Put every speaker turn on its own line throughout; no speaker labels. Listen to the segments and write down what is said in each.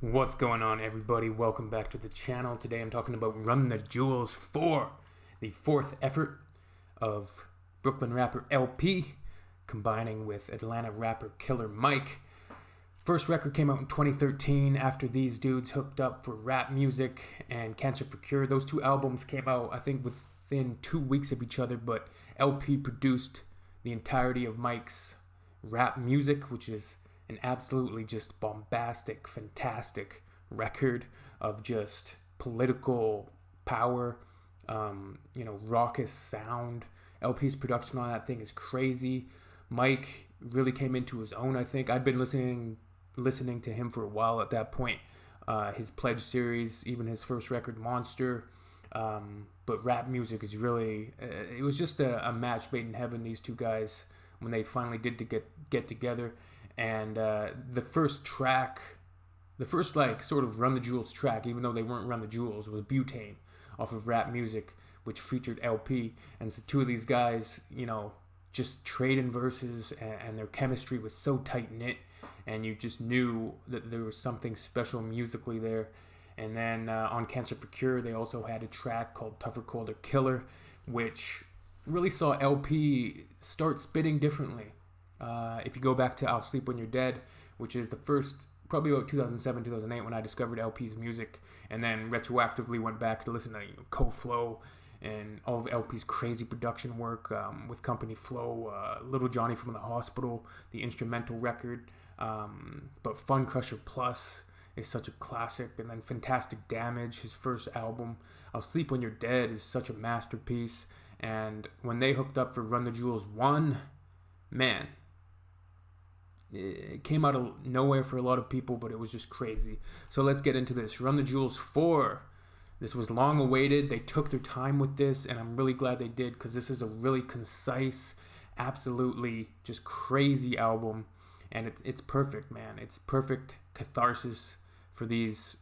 What's going on, everybody? Welcome back to the channel. Today I'm talking about Run the Jewels 4, the fourth effort of Brooklyn rapper LP combining with Atlanta rapper Killer Mike. First record came out in 2013 after these dudes hooked up for Rap Music and Cancer for Cure. Those two albums came out, I think, within 2 weeks of each other, but LP produced the entirety of Mike's Rap Music, which is an absolutely just bombastic, fantastic record of just political power, raucous sound. LP's production on that thing is crazy. Mike really came into his own, I think. I'd been listening to him for a while at that point. His Pledge series, even his first record, Monster. But Rap Music is really, it was just a match made in heaven, these two guys, when they finally did to get together. And the first sort of Run the Jewels track, even though they weren't Run the Jewels, was Butane off of Rap Music, which featured LP. And so two of these guys, just trading verses, and their chemistry was so tight-knit, and you just knew that there was something special musically there. And then on Cancer for Cure, they also had a track called Tougher, Colder, Killer, which really saw LP start spitting differently. If you go back to I'll Sleep When You're Dead, which is the first, probably about 2007, 2008, when I discovered LP's music, and then retroactively went back to listen to Co-Flow and all of LP's crazy production work with Company Flow, Little Johnny from the Hospital, the instrumental record, but Fun Crusher Plus is such a classic, and then Fantastic Damage, his first album. I'll Sleep When You're Dead is such a masterpiece, and when they hooked up for Run the Jewels 1, man, it came out of nowhere for a lot of people, but it was just crazy. So let's get into this. Run the Jewels 4. This was long awaited. They took their time with this, and I'm really glad they did, because this is a really concise, absolutely just crazy album. And it's perfect, man. It's perfect catharsis for these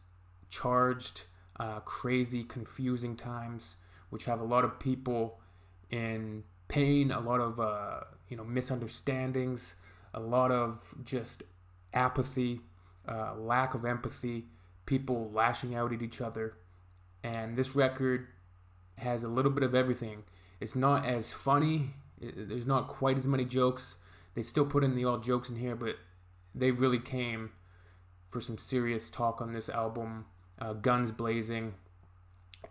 charged, crazy, confusing times, which have a lot of people in pain, a lot of misunderstandings, a lot of just apathy, lack of empathy, people lashing out at each other. And this record has a little bit of everything. It's not as funny. There's not quite as many jokes. They still put in the odd jokes in here, but they really came for some serious talk on this album. Guns blazing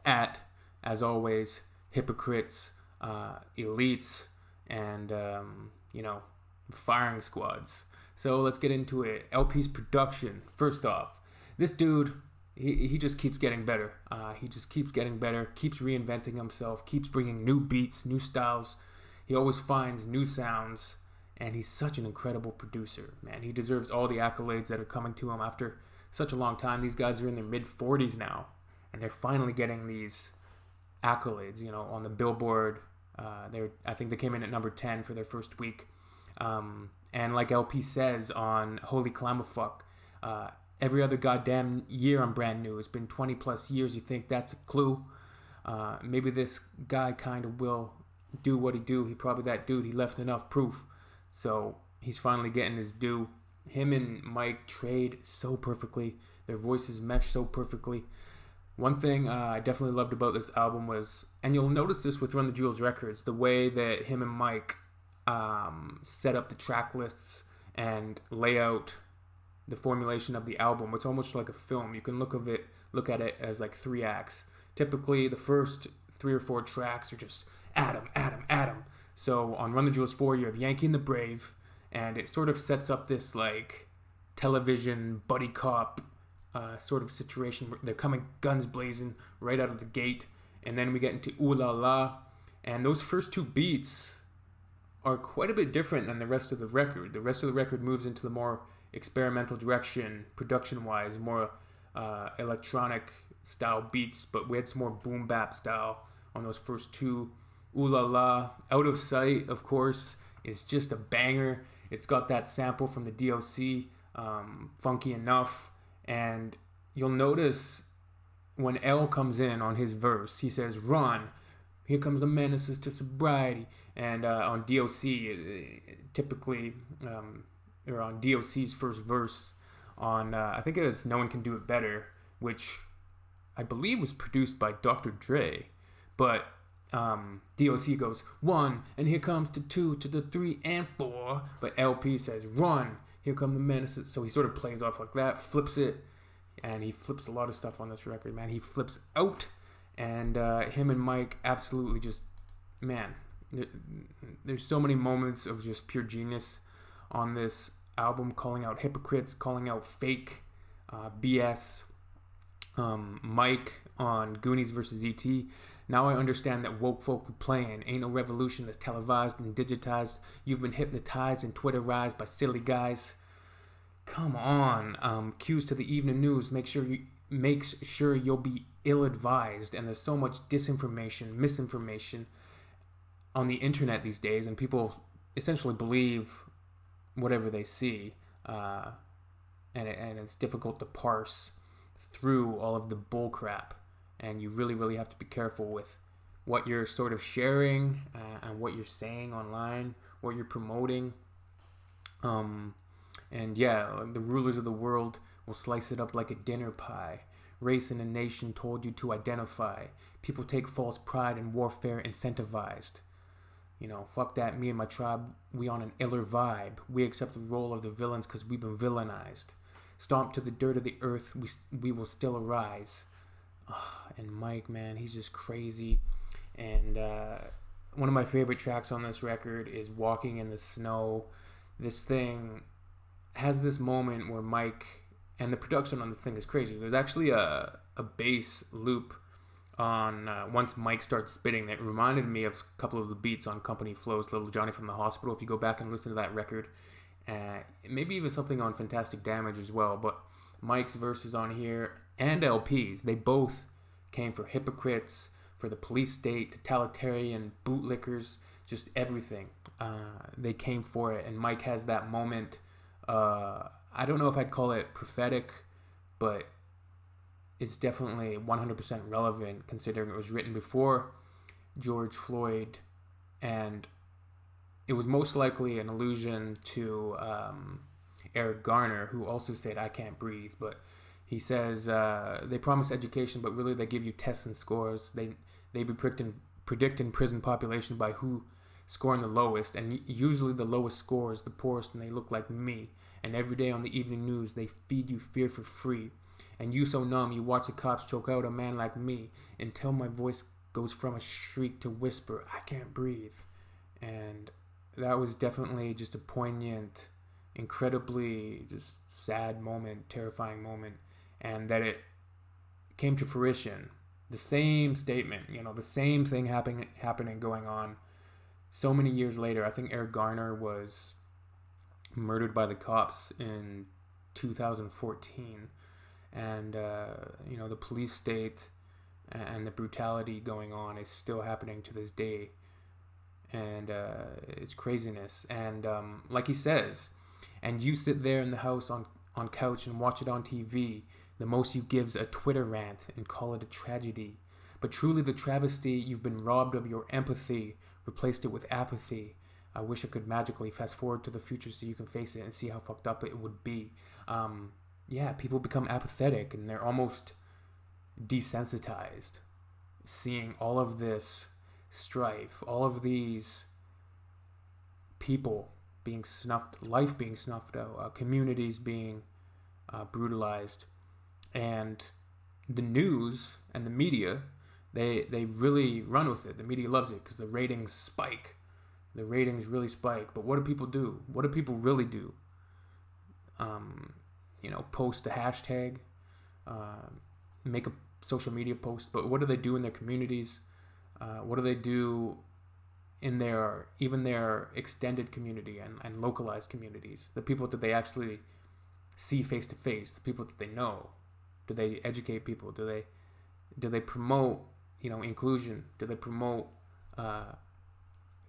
at, as always, hypocrites, elites, and firing squads. So let's get into it. LP's production. First off, this dude, he just keeps getting better. He just keeps getting better, keeps reinventing himself, keeps bringing new beats, new styles. He always finds new sounds, and he's such an incredible producer, man. He deserves all the accolades that are coming to him after such a long time. These guys are in their mid-40s now, and they're finally getting these accolades, on the Billboard. I think they came in at number 10 for their first week. And like LP says on Holy Clamafuck, every other goddamn year I'm brand new. It's been 20 plus years. You think that's a clue? Maybe this guy kind of will do what he do. He probably that dude. He left enough proof. So he's finally getting his due. Him and Mike trade so perfectly. Their voices mesh so perfectly. One thing I definitely loved about this album was, and you'll notice this with Run the Jewels records, the way that him and Mike set up the track lists and lay out the formulation of the album. It's almost like a film. You can look at it as like 3 acts. Typically, the first 3 or 4 tracks are just Adam, Adam, Adam. So on Run the Jewels 4, you have Yankee and the Brave, and it sort of sets up this like television buddy cop sort of situation where they're coming guns blazing right out of the gate. And then we get into Ooh La La, and those first 2 beats are quite a bit different than the rest of the record. The rest of the record moves into the more experimental direction, production-wise, more electronic style beats, but we had some more boom bap style on those first 2. Ooh La La, Out of Sight, of course, is just a banger. It's got that sample from the DOC, Funky Enough, and you'll notice when L comes in on his verse, he says, "Run, here comes the menaces to sobriety." And on DOC, typically, or on DOC's first verse on, I think it was No One Can Do It Better, which I believe was produced by Dr. Dre. But DOC goes 1, and here comes to 2, to the 3 and 4. But LP says run, here come the menaces. So he sort of plays off like that, flips it, and he flips a lot of stuff on this record, man. He flips out, and him and Mike absolutely just, man, there's so many moments of just pure genius on this album, calling out hypocrites, calling out fake BS. Mike on Goonies vs. E.T. Now I understand that woke folk be playing. Ain't no revolution that's televised and digitized. You've been hypnotized and Twitterized by silly guys. Come on. Cues to the evening news makes sure you'll be ill-advised. And there's so much disinformation, misinformation on the internet these days, and people essentially believe whatever they see, and it's difficult to parse through all of the bull crap, and you really, really have to be careful with what you're sort of sharing and what you're saying online, what you're promoting. And yeah, the rulers of the world will slice it up like a dinner pie. Race and a nation told you to identify. People take false pride in warfare incentivized. You know, fuck that, me and my tribe, we on an iller vibe. We accept the role of the villains because we've been villainized. Stomp to the dirt of the earth, we will still arise. And Mike, man, he's just crazy. And one of my favorite tracks on this record is Walking in the Snow. This thing has this moment where Mike, and the production on this thing is crazy. There's actually a bass loop on once Mike starts spitting that reminded me of a couple of the beats on Company Flow's Little Johnny from the Hospital. If you go back and listen to that record, maybe even something on Fantastic Damage as well. But Mike's verses on here and LP's, they both came for hypocrites, for the police state, totalitarian, bootlickers, just everything. They came for it, and Mike has that moment. I don't know if I'd call it prophetic, but it's definitely 100% relevant considering it was written before George Floyd, and it was most likely an allusion to Eric Garner, who also said, "I can't breathe." But he says, they promise education, but really they give you tests and scores. They be predicting prison population by who scoring the lowest, and usually the lowest score is the poorest, and they look like me. And every day on the evening news, they feed you fear for free. And you so numb, you watch the cops choke out a man like me until my voice goes from a shriek to whisper, "I can't breathe." And that was definitely just a poignant, incredibly just sad moment, terrifying moment. And that it came to fruition. The same statement, the same thing happening, going on so many years later. I think Eric Garner was murdered by the cops in 2014. And, the police state and the brutality going on is still happening to this day. And it's craziness. And like he says, and you sit there in the house on couch and watch it on TV. The most you give's a Twitter rant and call it a tragedy. But truly the travesty, you've been robbed of your empathy, replaced it with apathy. I wish I could magically fast forward to the future so you can face it and see how fucked up it would be. People become apathetic and they're almost desensitized. Seeing all of this strife, all of these people being snuffed, life being snuffed out, communities being brutalized. And the news and the media, they really run with it. The media loves it because the ratings spike. The ratings really spike. But what do people do? What do people really do? Post a hashtag, make a social media post. But what do they do in their communities? What do they do in their extended community and localized communities? The people that they actually see face to face, the people that they know. Do they educate people? Do they promote inclusion? Do they promote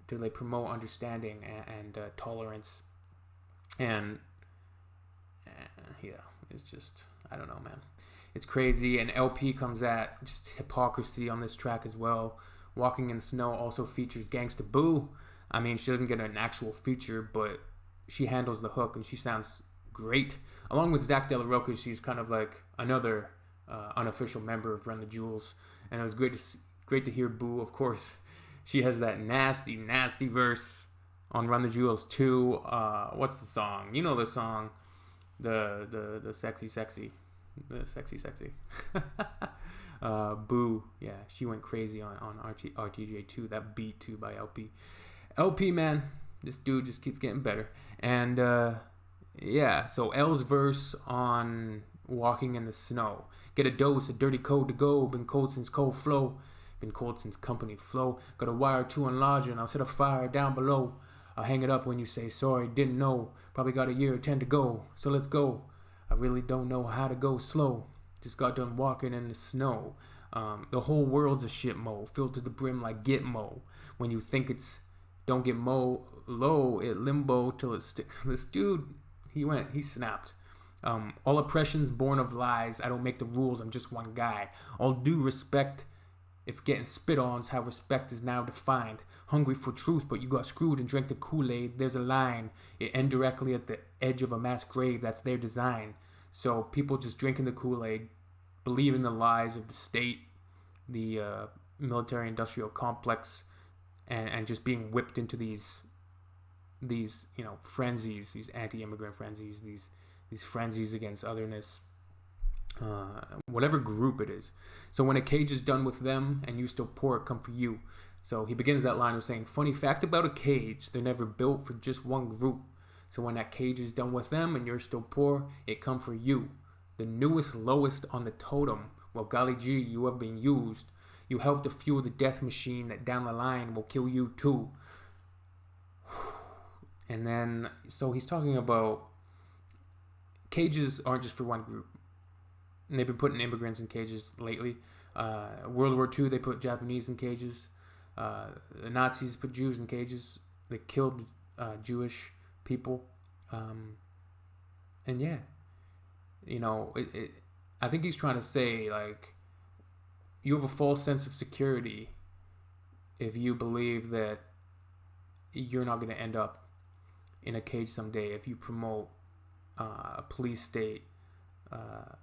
understanding and tolerance? And it's just, I don't know, man. It's crazy. And LP comes at just hypocrisy on this track as well. Walking in the Snow also features Gangsta Boo. I mean, she doesn't get an actual feature, but she handles the hook and she sounds great. Along with Zach De La Rocha, she's kind of like another unofficial member of Run the Jewels, and it was great to hear Boo. Of course, she has that nasty verse on Run the Jewels 2. What's the song? You know the song, the sexy. Boo, yeah, she went crazy on RTJ4, that beat too by LP. LP, man, this dude just keeps getting better. And yeah, so L's verse on Walking in the Snow. Get a dose, a dirty code to go. Been cold since cold flow. Been cold since company flow. Got a wire to enlarge and I'll set a fire down below. I'll hang it up when you say sorry, didn't know. Probably got a year or 10 to go. So let's go. I really don't know how to go slow. Just got done walking in the snow. The whole world's a shit mo, filled to the brim like Gitmo. When you think it's don't get mo low, it limbo till it sticks. This dude, he snapped. All oppression's born of lies. I don't make the rules, I'm just one guy. All due respect, if getting spit on's how respect is now defined. Hungry for truth, but you got screwed and drank the Kool-Aid. There's a line. It end directly at the edge of a mass grave. That's their design. So people just drinking the Kool-Aid, believing the lies of the state, the military-industrial complex, and just being whipped into these frenzies, these anti-immigrant frenzies, these frenzies against otherness, whatever group it is. So when a cage is done with them and you still pour it, come for you. So he begins that line with saying, funny fact about a cage, they're never built for just one group. So when that cage is done with them and you're still poor, it come for you. The newest, lowest on the totem. Well, golly gee, you have been used. You help to fuel the death machine that down the line will kill you too. And then, so he's talking about cages aren't just for one group. And they've been putting immigrants in cages lately. World War II, they put Japanese in cages. The Nazis put Jews in cages. They killed Jewish people. And yeah, I think he's trying to say, like, you have a false sense of security if you believe that you're not going to end up in a cage someday, if you promote a police state, a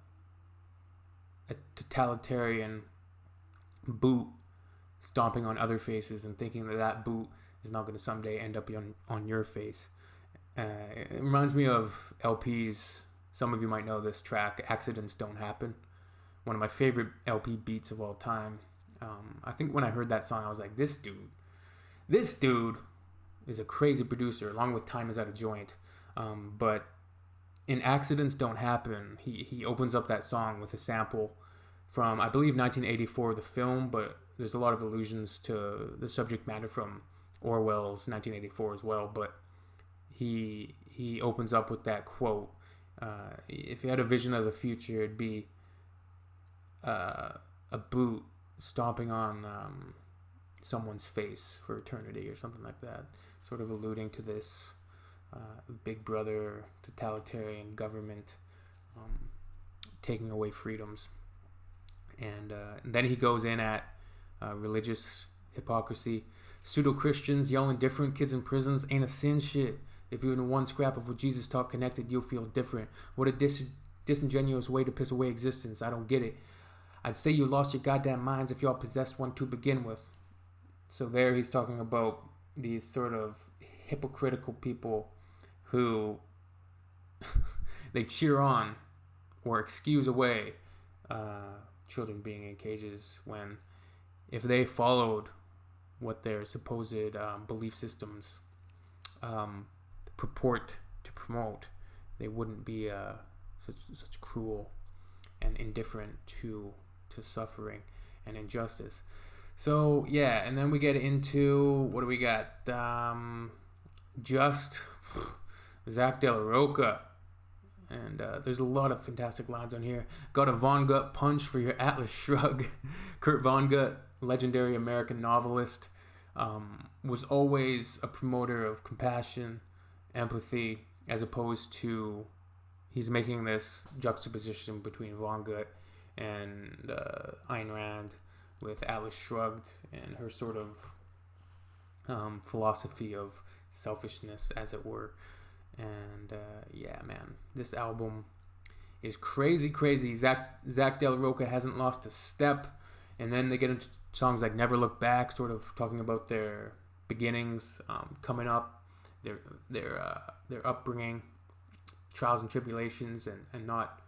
totalitarian boot stomping on other faces and thinking that boot is not going to someday end up on your face. It reminds me of LP's, some of you might know this track, Accidents Don't Happen. One of my favorite LP beats of all time. I think when I heard that song, I was like, this dude is a crazy producer, along with Time Is Out of Joint. But in Accidents Don't Happen, he opens up that song with a sample from, I believe, 1984, the film, but there's a lot of allusions to the subject matter from Orwell's 1984 as well. But he opens up with that quote, if you had a vision of the future, it'd be a boot stomping on someone's face for eternity or something like that, sort of alluding to this big brother totalitarian government taking away freedoms. And then he goes in at religious hypocrisy. Pseudo-Christians yelling different, kids in prisons ain't a sin shit. If you're in one scrap of what Jesus taught connected, you'll feel different. What a disingenuous way to piss away existence. I don't get it. I'd say you lost your goddamn minds if y'all possessed one to begin with. So there he's talking about these sort of hypocritical people who they cheer on or excuse away children being in cages, when if they followed what their supposed belief systems purport to promote, they wouldn't be such cruel and indifferent to suffering and injustice. So yeah, and then we get into, what do we got? Zach De La Rocha. And there's a lot of fantastic lines on here. Got a Von Gut punch for your Atlas shrug. Kurt Vonnegut, legendary American novelist, was always a promoter of compassion, empathy, as opposed to, he's making this juxtaposition between Vonnegut and Ayn Rand with Atlas Shrugged and her sort of philosophy of selfishness, as it were. And yeah, man, this album is crazy. Zach De La Rocha hasn't lost a step. And then they get into songs like Never Look Back, sort of talking about their beginnings, coming up, their upbringing, trials and tribulations, and not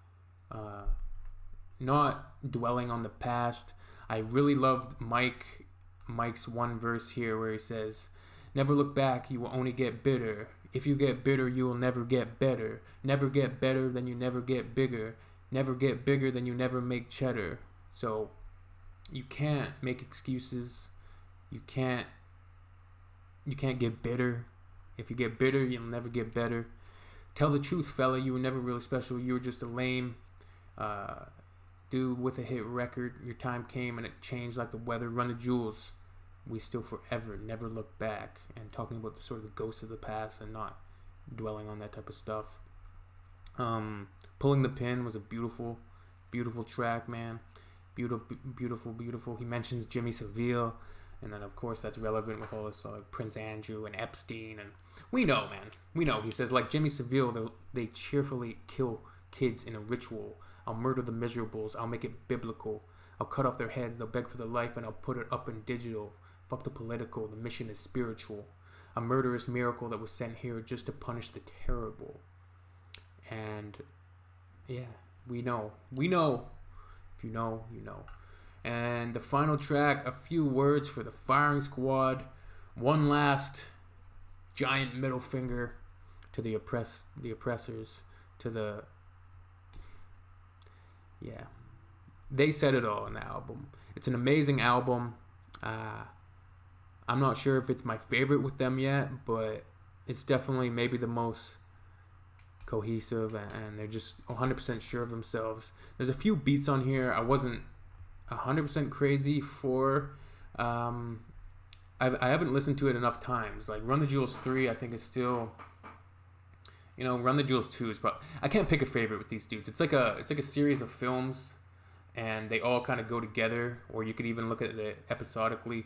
dwelling on the past. I really loved Mike's one verse here where he says, "Never look back, you will only get bitter. If you get bitter, you will never get better. Never get better, then you never get bigger. Never get bigger, then you never make cheddar." So you can't make excuses. You can't get bitter. If you get bitter, you'll never get better. Tell the truth, fella. You were never really special. You were just a lame dude with a hit record. Your time came and it changed like the weather. Run the jewels. We still forever never look back. And talking about the sort of the ghosts of the past and not dwelling on that type of stuff. Pulling the Pin was a beautiful track, man. Beautiful. He mentions Jimmy Savile, and then of course that's relevant with all this Prince Andrew and Epstein, and we know, man. We know. He says, like Jimmy Savile, they cheerfully kill kids in a ritual. I'll murder the miserables. I'll make it biblical. I'll cut off their heads. They'll beg for their life, and I'll put it up in digital. Fuck the political. The mission is spiritual. A murderous miracle that was sent here just to punish the terrible. And yeah, we know. If you know, you know. And the final track, a few words for the firing squad. One last giant middle finger to the oppressors, to the... Yeah. They said it all in the album. It's an amazing album. I'm not sure if it's my favorite with them yet, but it's definitely maybe the most cohesive, and they're just 100% sure of themselves. There's a few beats on here I wasn't 100% crazy for. I haven't listened to it enough times. Like Run the Jewels 3, I think is still, Run the Jewels 2 is probably, I can't pick a favorite with these dudes. It's like a series of films, and they all kind of go together, or you could even look at it episodically.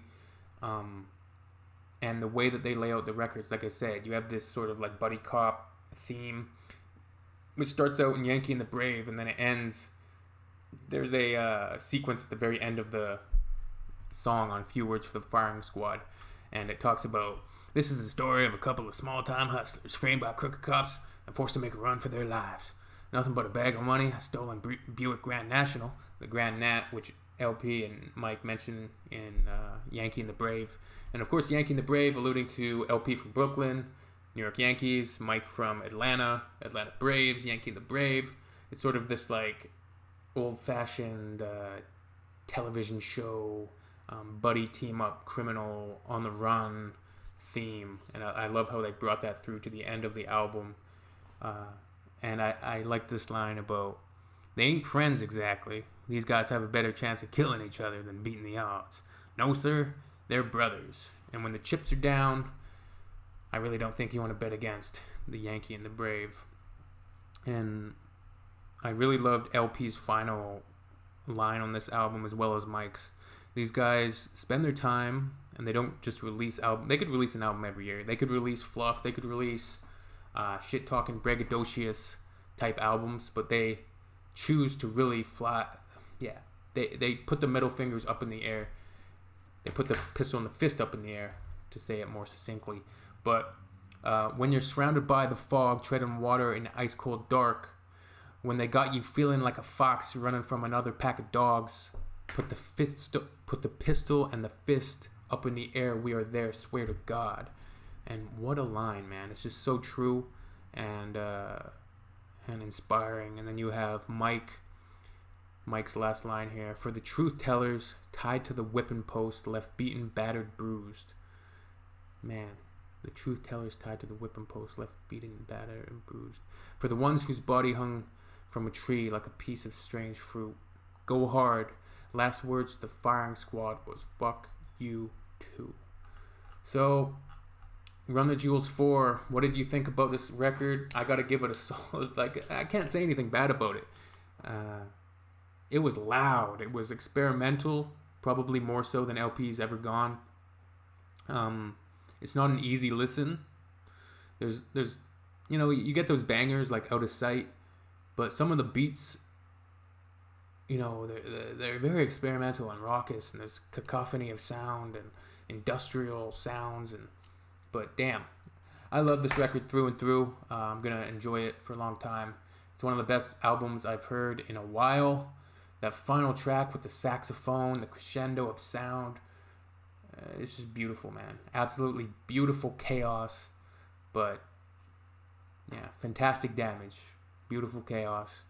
And the way that they lay out the records, like I said, you have this sort of like buddy cop theme, which starts out in Yankee and the Brave, and then it ends. There's a sequence at the very end of the song on Few Words for the Firing Squad, and it talks about, this is the story of a couple of small-time hustlers framed by crooked cops and forced to make a run for their lives. Nothing but a bag of money, a stolen Buick Grand National, the Grand Nat, which LP and Mike mentioned in Yankee and the Brave. And of course, Yankee and the Brave alluding to LP from Brooklyn, New York Yankees, Mike from Atlanta Braves, Yankee and the Brave. It's sort of this like old-fashioned television show, buddy team-up, criminal on the run theme. And I love how they brought that through to the end of the album. And I like this line about, they ain't friends exactly. These guys have a better chance of killing each other than beating the odds. No, sir, they're brothers. And when the chips are down, I really don't think you want to bet against the Yankee and the Brave. And I really loved LP's final line on this album as well as Mike's. These guys spend their time, and they don't just release album. They could release an album every year. They could release fluff. They could release shit-talking, braggadocious type albums, but they choose to really they put the middle fingers up in the air. They put the pistol and the fist up in the air, to say it more succinctly. But when you're surrounded by the fog, treading water in ice cold dark, when they got you feeling like a fox running from another pack of dogs, put the pistol and the fist up in the air. We are there, swear to God. And what a line, man! It's just so true and inspiring. And then you have Mike's last line here: for the truth tellers tied to the whipping post, left beaten, battered, bruised. Man, the truth tellers tied to the whipping post, left beaten, battered, and bruised. For the ones whose body hung from a tree like a piece of strange fruit. Go hard. Last words to the firing squad was fuck you too. So, Run the Jewels 4. What did you think about this record? I gotta give it a solid, I can't say anything bad about it. It was loud. It was experimental, probably more so than LP's ever gone. It's not an easy listen. There's you know, you get those bangers like Out of Sight, but some of the beats, you know, they're very experimental and raucous, and there's cacophony of sound and industrial sounds, but damn, I love this record through and through. I'm gonna enjoy it for a long time. It's one of the best albums I've heard in a while. That final track with the saxophone, the crescendo of sound, it's just beautiful, man. Absolutely beautiful chaos, but yeah, fantastic damage, beautiful chaos,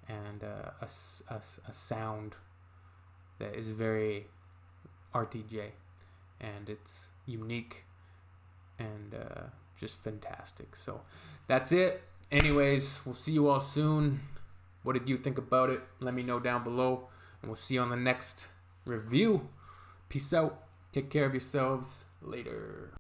and a sound that is very RTJ, and it's unique and just fantastic. So that's it. Anyways, we'll see you all soon. What did you think about it? Let me know down below, and we'll see you on the next review. Peace out. Take care of yourselves. Later.